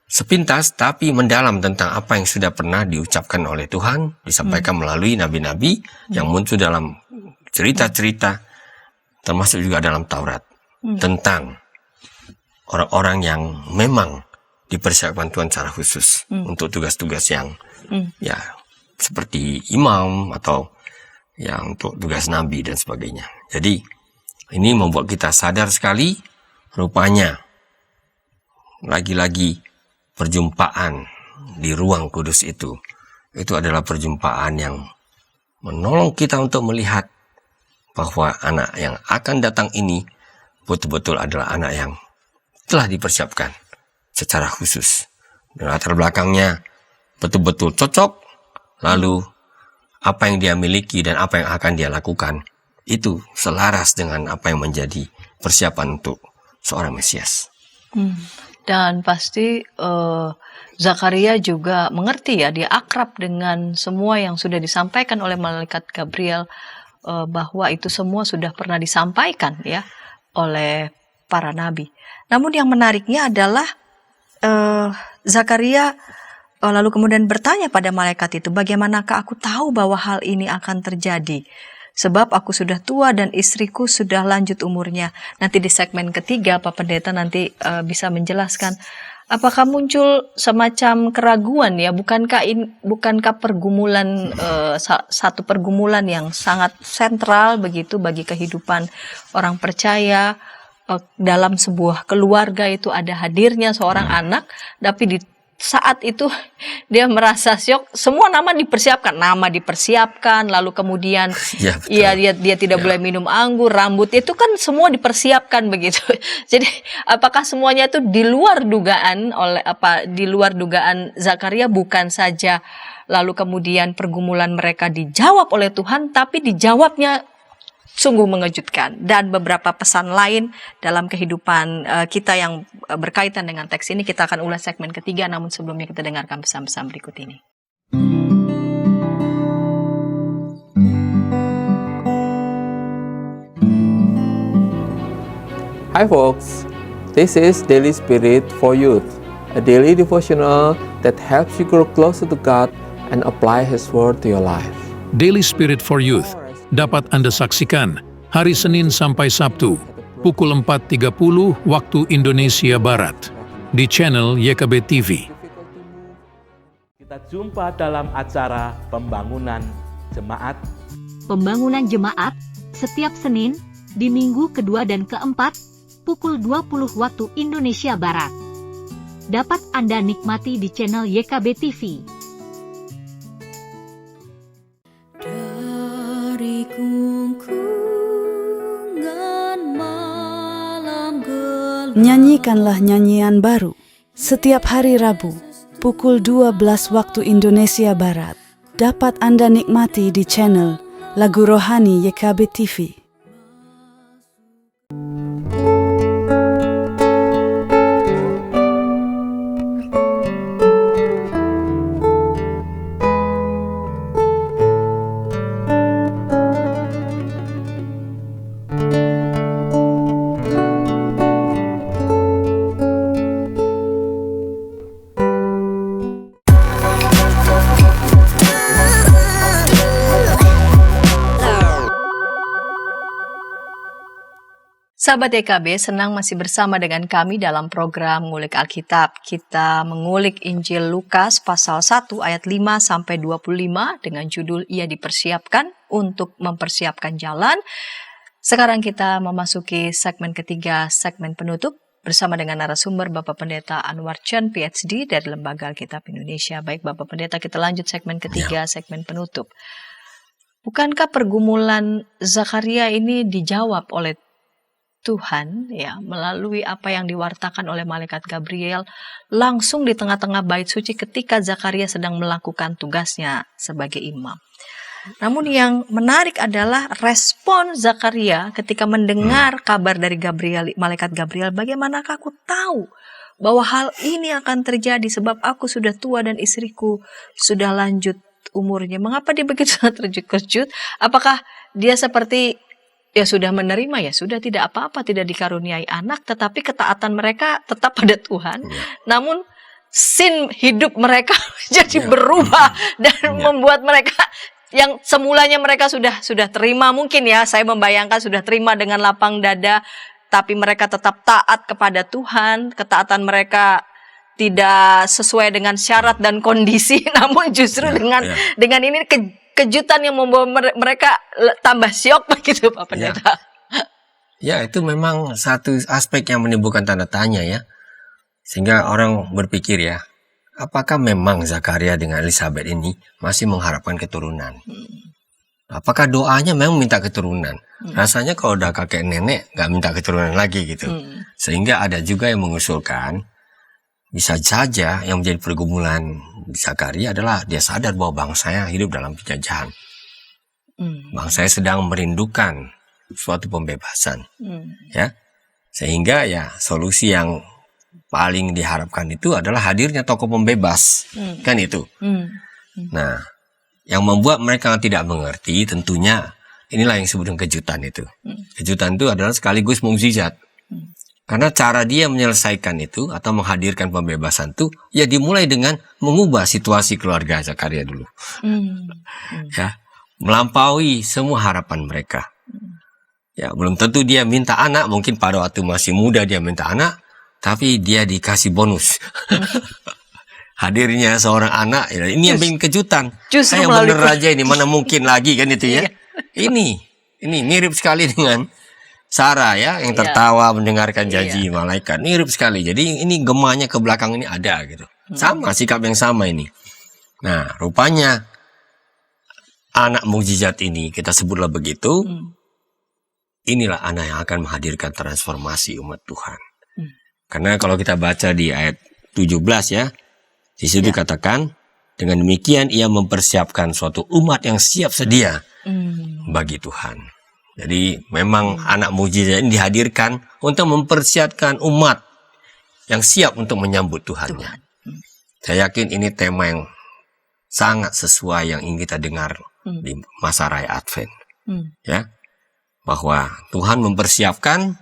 sepintas tapi mendalam tentang apa yang sudah pernah diucapkan oleh Tuhan, disampaikan melalui nabi-nabi yang muncul dalam cerita-cerita termasuk juga dalam Taurat tentang orang-orang yang memang dipersiapkan Tuhan secara khusus untuk tugas-tugas yang ya seperti imam atau ya untuk tugas nabi dan sebagainya. Jadi ini membuat kita sadar sekali rupanya lagi-lagi perjumpaan di ruang kudus itu adalah perjumpaan yang menolong kita untuk melihat bahwa anak yang akan datang ini betul-betul adalah anak yang telah dipersiapkan secara khusus. Dan latar belakangnya betul-betul cocok, lalu apa yang dia miliki dan apa yang akan dia lakukan itu selaras dengan apa yang menjadi persiapan untuk seorang Mesias. Dan pasti Zakaria juga mengerti ya, dia akrab dengan semua yang sudah disampaikan oleh malaikat Gabriel, bahwa itu semua sudah pernah disampaikan ya oleh para nabi. Namun yang menariknya adalah Zakaria lalu kemudian bertanya pada malaikat itu, bagaimanakah aku tahu bahwa hal ini akan terjadi? Sebab aku sudah tua dan istriku sudah lanjut umurnya. Nanti di segmen ketiga Pak Pendeta nanti bisa menjelaskan apakah muncul semacam keraguan ya? Bukankah pergumulan satu pergumulan yang sangat sentral begitu bagi kehidupan orang percaya, dalam sebuah keluarga itu ada hadirnya seorang anak, tapi di saat itu dia merasa syok, semua nama dipersiapkan, lalu kemudian dia tidak boleh minum anggur, rambut itu kan semua dipersiapkan begitu. Jadi apakah semuanya itu di luar dugaan Zakaria, bukan saja lalu kemudian pergumulan mereka dijawab oleh Tuhan, tapi dijawabnya sungguh mengejutkan, dan beberapa pesan lain dalam kehidupan kita yang berkaitan dengan teks ini. Kita akan ulas segmen ketiga, namun sebelumnya kita dengarkan pesan-pesan berikut ini. Hi folks, this is Daily Spirit for Youth, a daily devotional that helps you grow closer to God and apply His Word to your life. Daily Spirit for Youth dapat Anda saksikan hari Senin sampai Sabtu pukul 4.30 waktu Indonesia Barat di channel YKB TV. Kita jumpa dalam acara Pembangunan Jemaat. Pembangunan Jemaat setiap Senin di minggu kedua dan keempat pukul 20 waktu Indonesia Barat. Dapat Anda nikmati di channel YKB TV. Nyanyikanlah nyanyian baru setiap hari Rabu pukul 12 waktu Indonesia Barat. Dapat Anda nikmati di channel Lagu Rohani YKB TV. Sahabat YKB, senang masih bersama dengan kami dalam program Ngulik Alkitab. Kita mengulik Injil Lukas pasal 1 ayat 5 sampai 25 dengan judul Ia dipersiapkan untuk mempersiapkan jalan. Sekarang kita memasuki segmen ketiga, segmen penutup bersama dengan narasumber Bapak Pendeta Anwar Chen, PhD dari Lembaga Alkitab Indonesia. Baik Bapak Pendeta, kita lanjut segmen ketiga, segmen penutup. Bukankah pergumulan Zakaria ini dijawab oleh Tuhan ya melalui apa yang diwartakan oleh malaikat Gabriel langsung di tengah-tengah bait suci ketika Zakaria sedang melakukan tugasnya sebagai imam. Namun yang menarik adalah respon Zakaria ketika mendengar kabar dari malaikat Gabriel, bagaimanakah aku tahu bahwa hal ini akan terjadi sebab aku sudah tua dan istriku sudah lanjut umurnya. Mengapa dia begitu terkejut? Apakah dia seperti ya sudah menerima, ya sudah, tidak apa-apa, tidak dikaruniai anak, tetapi ketaatan mereka tetap pada Tuhan. Namun sin hidup mereka jadi berubah dan membuat mereka yang semulanya mereka sudah terima, mungkin ya saya membayangkan sudah terima dengan lapang dada, tapi mereka tetap taat kepada Tuhan. Ketaatan mereka tidak sesuai dengan syarat dan kondisi, namun justru dengan ini kejutan yang membawa mereka tambah syok begitu Pak Pendeta. Ya, itu memang satu aspek yang menimbulkan tanda tanya ya. Sehingga orang berpikir ya, apakah memang Zakaria dengan Elizabeth ini masih mengharapkan keturunan? Apakah doanya memang minta keturunan? Rasanya kalau udah kakek nenek gak minta keturunan lagi gitu. Sehingga ada juga yang mengusulkan bisa saja yang menjadi pergumulan Zakaria adalah dia sadar bahwa bangsanya hidup dalam penjajahan. Bangsanya sedang merindukan suatu pembebasan. Ya. Sehingga ya solusi yang paling diharapkan itu adalah hadirnya tokoh pembebas. Kan itu. Nah, yang membuat mereka tidak mengerti tentunya inilah yang disebut dengan kejutan itu. Kejutan itu adalah sekaligus mukjizat. Karena cara dia menyelesaikan itu atau menghadirkan pembebasan itu ya dimulai dengan mengubah situasi keluarga Zakaria dulu. Ya, melampaui semua harapan mereka. Ya, belum tentu dia minta anak, mungkin pada waktu masih muda dia minta anak, tapi dia dikasih bonus. Hadirnya seorang anak, ya, ini yang bikin kejutan. Justru Saya melalui bener aja ini, mana mungkin lagi kan itu ya. Ini mirip sekali dengan Sarah ya, yang tertawa mendengarkan janji malaikat. Mirip sekali. Jadi ini gemanya ke belakang ini ada gitu. Sama, sikap yang sama ini. Nah, rupanya anak mukjizat ini, kita sebutlah begitu, inilah anak yang akan menghadirkan transformasi umat Tuhan. Karena kalau kita baca di ayat 17 ya, di situ dikatakan, dengan demikian ia mempersiapkan suatu umat yang siap sedia bagi Tuhan. Jadi memang anak mukjizat ini dihadirkan untuk mempersiapkan umat yang siap untuk menyambut Tuhannya. Saya yakin ini tema yang sangat sesuai yang ingin kita dengar di masa raya Advent. Ya, bahwa Tuhan mempersiapkan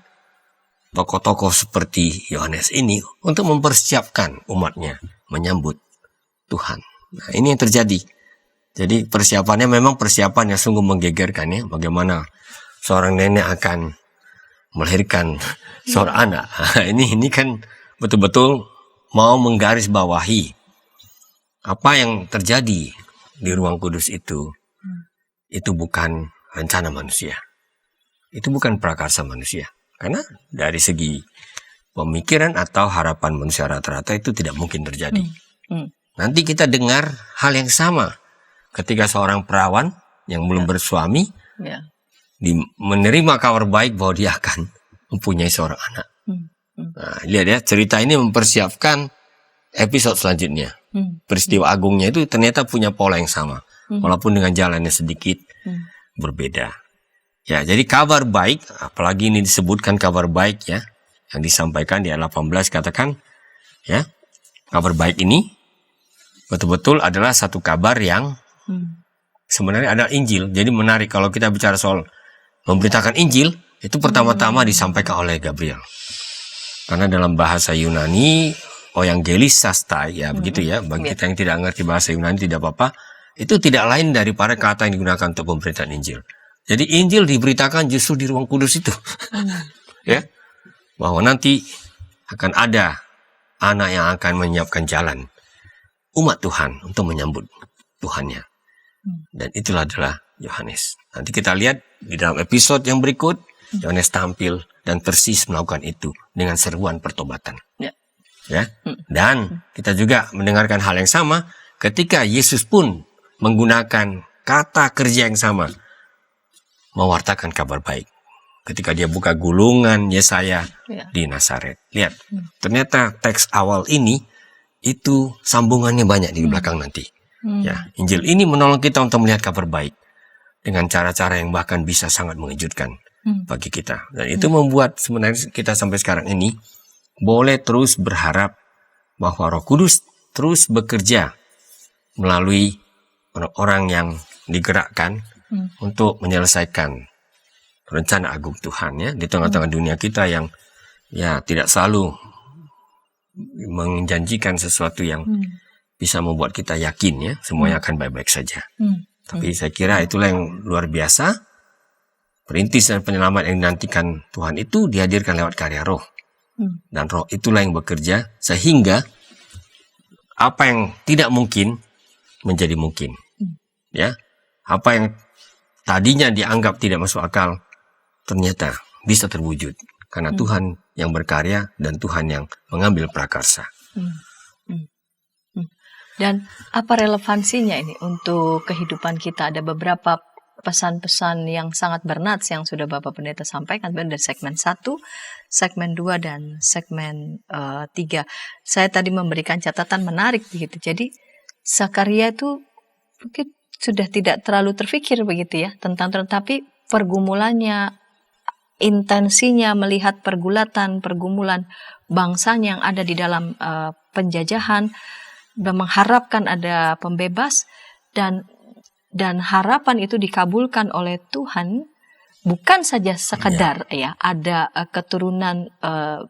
tokoh-tokoh seperti Yohanes ini untuk mempersiapkan umatnya menyambut Tuhan. Nah, ini yang terjadi. Jadi persiapannya memang persiapan yang sungguh menggegerkan ya. Bagaimana seorang nenek akan melahirkan seorang anak. Ini kan betul-betul mau menggarisbawahi apa yang terjadi di ruang kudus itu. Itu bukan rencana manusia. Itu bukan prakarsa manusia. Karena dari segi pemikiran atau harapan manusia rata-rata itu tidak mungkin terjadi. Nanti kita dengar hal yang sama ketika seorang perawan yang belum bersuami menerima kabar baik bahwa dia akan mempunyai seorang anak. Nah, lihat ya, cerita ini mempersiapkan episode selanjutnya. Peristiwa agungnya itu ternyata punya pola yang sama, walaupun dengan jalannya sedikit berbeda. Ya, jadi kabar baik, apalagi ini disebutkan kabar baik ya, yang disampaikan di ayat 18 katakan, ya, kabar baik ini betul-betul adalah satu kabar yang sebenarnya adalah Injil. Jadi menarik kalau kita bicara soal memberitakan Injil, itu pertama-tama disampaikan oleh Gabriel. Karena dalam bahasa Yunani, Euangelis Sastai, ya begitu ya, bagi kita yang tidak mengerti bahasa Yunani tidak apa-apa, itu tidak lain daripada kata yang digunakan untuk pemberitaan Injil. Jadi Injil diberitakan justru di ruang kudus itu. Ya. Bahwa nanti akan ada anak yang akan menyiapkan jalan umat Tuhan untuk menyambut Tuhannya. Dan itulah adalah Yohanes. Nanti kita lihat di dalam episode yang berikut, Yohanes tampil dan persis melakukan itu dengan seruan pertobatan. Ya. Dan kita juga mendengarkan hal yang sama ketika Yesus pun menggunakan kata kerja yang sama, mewartakan kabar baik. Ketika dia buka gulungan Yesaya di Nazaret. Lihat, ternyata teks awal ini itu sambungannya banyak di belakang nanti. Ya, Injil ini menolong kita untuk melihat kabar baik dengan cara-cara yang bahkan bisa sangat mengejutkan bagi kita. Dan itu membuat sebenarnya kita sampai sekarang ini boleh terus berharap bahwa Roh Kudus terus bekerja melalui orang-orang yang digerakkan untuk menyelesaikan rencana agung Tuhan ya di tengah-tengah dunia kita yang ya tidak selalu menjanjikan sesuatu yang bisa membuat kita yakin ya semuanya akan baik-baik saja. Tapi saya kira itulah yang luar biasa, perintis dan penyelamat yang dinantikan Tuhan itu dihadirkan lewat karya Roh. Dan Roh itulah yang bekerja sehingga apa yang tidak mungkin menjadi mungkin. Ya, apa yang tadinya dianggap tidak masuk akal ternyata bisa terwujud karena Tuhan yang berkarya dan Tuhan yang mengambil prakarsa. Dan apa relevansinya ini untuk kehidupan kita? Ada beberapa pesan-pesan yang sangat bernats yang sudah Bapak Pendeta sampaikan dari segmen 1, segmen 2, dan segmen 3. Saya tadi memberikan catatan menarik begitu. Jadi Zakaria itu mungkin sudah tidak terlalu terfikir begitu ya tentang, tetapi pergumulannya, intensinya melihat pergumulan bangsanya yang ada di dalam penjajahan dan mengharapkan ada pembebas, dan harapan itu dikabulkan oleh Tuhan, bukan saja sekadar ya ada keturunan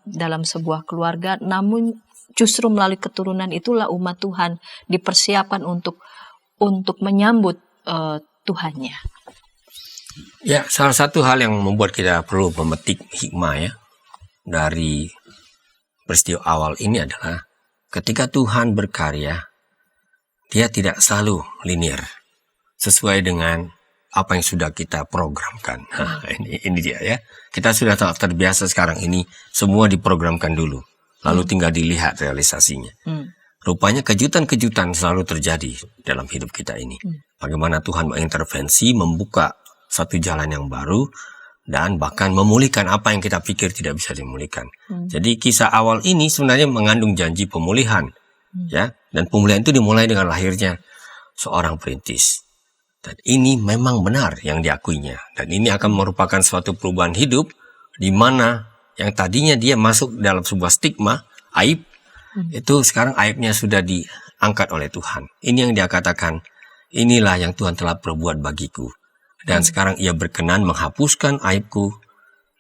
dalam sebuah keluarga, namun justru melalui keturunan itulah umat Tuhan dipersiapkan untuk menyambut Tuhannya. Ya, salah satu hal yang membuat kita perlu memetik hikmah ya dari peristiwa awal ini adalah ketika Tuhan berkarya, dia tidak selalu linear sesuai dengan apa yang sudah kita programkan. Nah, ini dia ya. Kita sudah terbiasa sekarang ini semua diprogramkan dulu, lalu tinggal dilihat realisasinya. Rupanya kejutan-kejutan selalu terjadi dalam hidup kita ini. Bagaimana Tuhan mengintervensi, membuka satu jalan yang baru, dan bahkan memulihkan apa yang kita pikir tidak bisa dimulihkan. Jadi kisah awal ini sebenarnya mengandung janji pemulihan, ya. Dan pemulihan itu dimulai dengan lahirnya seorang perintis. Dan ini memang benar yang diakuinya. Dan ini akan merupakan suatu perubahan hidup di mana yang tadinya dia masuk dalam sebuah stigma, aib, itu sekarang aibnya sudah diangkat oleh Tuhan. Ini yang dia katakan, inilah yang Tuhan telah perbuat bagiku. Dan sekarang ia berkenan menghapuskan aibku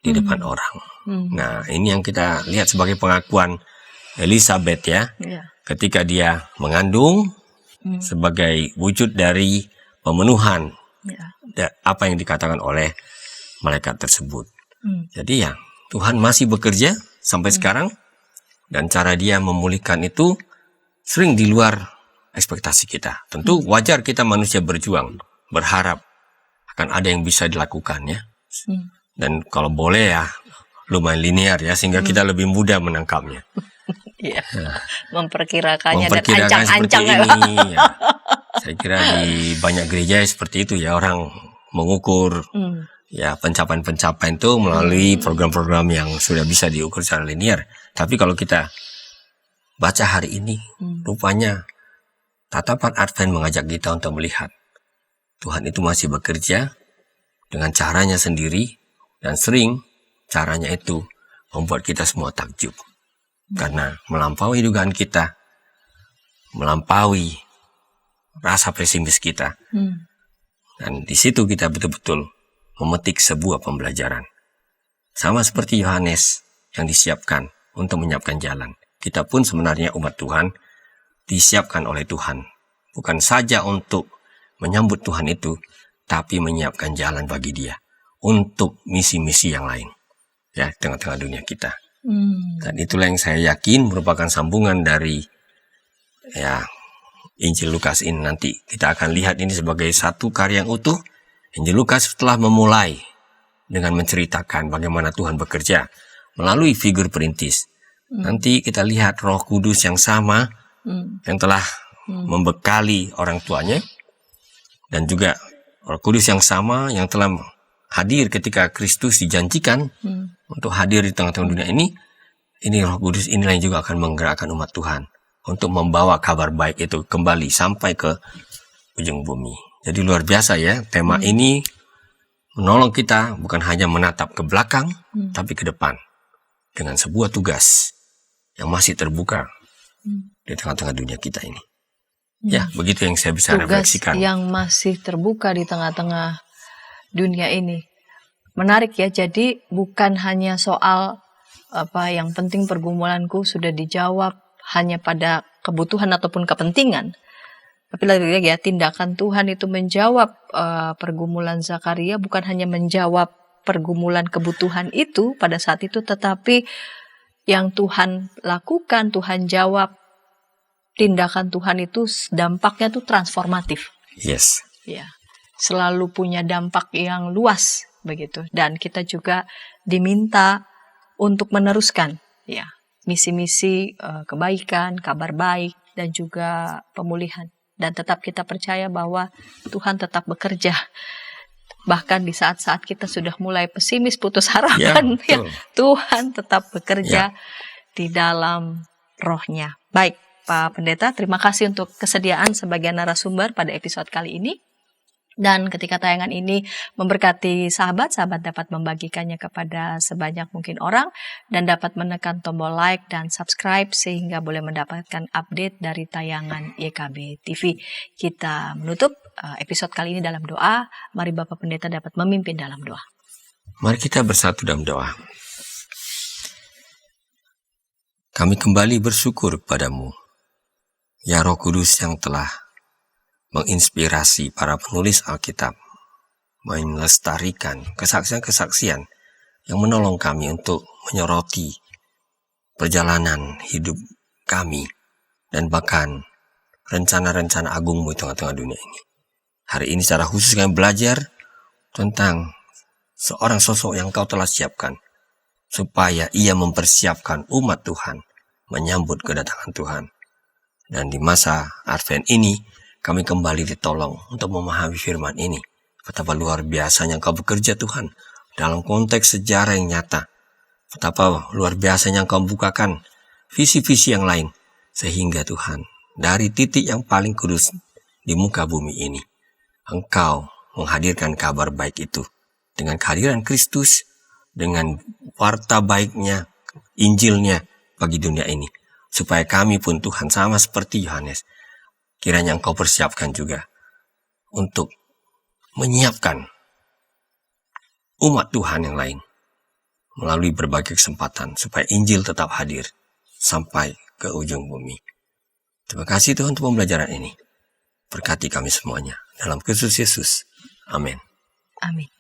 di depan orang. Nah, ini yang kita lihat sebagai pengakuan Elizabeth ya. Ketika dia mengandung sebagai wujud dari pemenuhan apa yang dikatakan oleh malaikat tersebut. Jadi ya, Tuhan masih bekerja sampai sekarang, dan cara dia memulihkan itu sering di luar ekspektasi kita. Tentu wajar kita manusia berjuang, berharap akan ada yang bisa dilakukan ya. Dan kalau boleh ya lumayan linear ya, sehingga kita lebih mudah menangkapnya. Memperkirakannya dan seperti ancang-ancang ini ya. Saya kira di banyak gereja seperti itu ya, orang mengukur ya pencapaian-pencapaian itu melalui program-program yang sudah bisa diukur secara linear. Tapi kalau kita baca hari ini, rupanya tatapan Advent mengajak kita untuk melihat Tuhan itu masih bekerja dengan caranya sendiri, dan sering caranya itu membuat kita semua takjub. Karena melampaui dugaan kita, melampaui rasa pesimis kita. Dan di situ kita betul-betul memetik sebuah pembelajaran. Sama seperti Yohanes yang disiapkan untuk menyiapkan jalan. Kita pun sebenarnya umat Tuhan disiapkan oleh Tuhan. Bukan saja untuk menyambut Tuhan itu, tapi menyiapkan jalan bagi Dia untuk misi-misi yang lain ya, tengah-tengah dunia kita. Dan itulah yang saya yakin merupakan sambungan dari ya Injil Lukas ini. Nanti kita akan lihat ini sebagai satu karya yang utuh. Injil Lukas telah memulai dengan menceritakan bagaimana Tuhan bekerja melalui figur perintis. Nanti kita lihat Roh Kudus yang sama yang telah membekali orang tuanya, dan juga Roh Kudus yang sama yang telah hadir ketika Kristus dijanjikan untuk hadir di tengah-tengah dunia ini. Ini Roh Kudus inilah yang juga akan menggerakkan umat Tuhan untuk membawa kabar baik itu kembali sampai ke ujung bumi. Jadi luar biasa ya, tema ini menolong kita bukan hanya menatap ke belakang, tapi ke depan dengan sebuah tugas yang masih terbuka di tengah-tengah dunia kita ini. Ya, begitu yang saya bisa refleksikan. Tugas yang masih terbuka di tengah-tengah dunia ini. Menarik ya, jadi bukan hanya soal yang penting pergumulanku sudah dijawab hanya pada kebutuhan ataupun kepentingan. Tapi lagi-lagi ya, tindakan Tuhan itu menjawab pergumulan Zakaria, bukan hanya menjawab pergumulan kebutuhan itu pada saat itu, tetapi yang Tuhan lakukan, Tuhan jawab, tindakan Tuhan itu dampaknya tuh transformatif. Yes. Ya, selalu punya dampak yang luas begitu. Dan kita juga diminta untuk meneruskan ya misi-misi kebaikan, kabar baik, dan juga pemulihan. Dan tetap kita percaya bahwa Tuhan tetap bekerja. Bahkan di saat-saat kita sudah mulai pesimis, putus harapan, ya, Tuhan tetap bekerja di dalam Roh-Nya. Baik, Pak Pendeta, terima kasih untuk kesediaan sebagai narasumber pada episode kali ini. Dan ketika tayangan ini memberkati sahabat-sahabat dapat membagikannya kepada sebanyak mungkin orang dan dapat menekan tombol like dan subscribe sehingga boleh mendapatkan update dari tayangan YKB TV. Kita menutup episode kali ini dalam doa. Mari Bapak Pendeta dapat memimpin dalam doa. Mari kita bersatu dalam doa. Kami kembali bersyukur kepadamu, ya Roh Kudus yang telah menginspirasi para penulis Alkitab, melestarikan kesaksian-kesaksian yang menolong kami untuk menyoroti perjalanan hidup kami dan bahkan rencana-rencana agung-Mu di tengah-tengah dunia ini. Hari ini secara khusus kami belajar tentang seorang sosok yang Kau telah siapkan supaya ia mempersiapkan umat Tuhan menyambut kedatangan Tuhan. Dan di masa Advent ini kami kembali ditolong untuk memahami firman ini. Betapa luar biasanya Engkau bekerja Tuhan dalam konteks sejarah yang nyata. Betapa luar biasanya Engkau bukakan visi-visi yang lain. Sehingga Tuhan, dari titik yang paling kudus di muka bumi ini, Engkau menghadirkan kabar baik itu. Dengan kehadiran Kristus, dengan warta baiknya, Injilnya bagi dunia ini. Supaya kami pun Tuhan sama seperti Yohanes, kiranya Engkau persiapkan juga untuk menyiapkan umat Tuhan yang lain melalui berbagai kesempatan supaya Injil tetap hadir sampai ke ujung bumi. Terima kasih Tuhan untuk pembelajaran ini. Berkati kami semuanya dalam Kristus Yesus. Amin. Amin.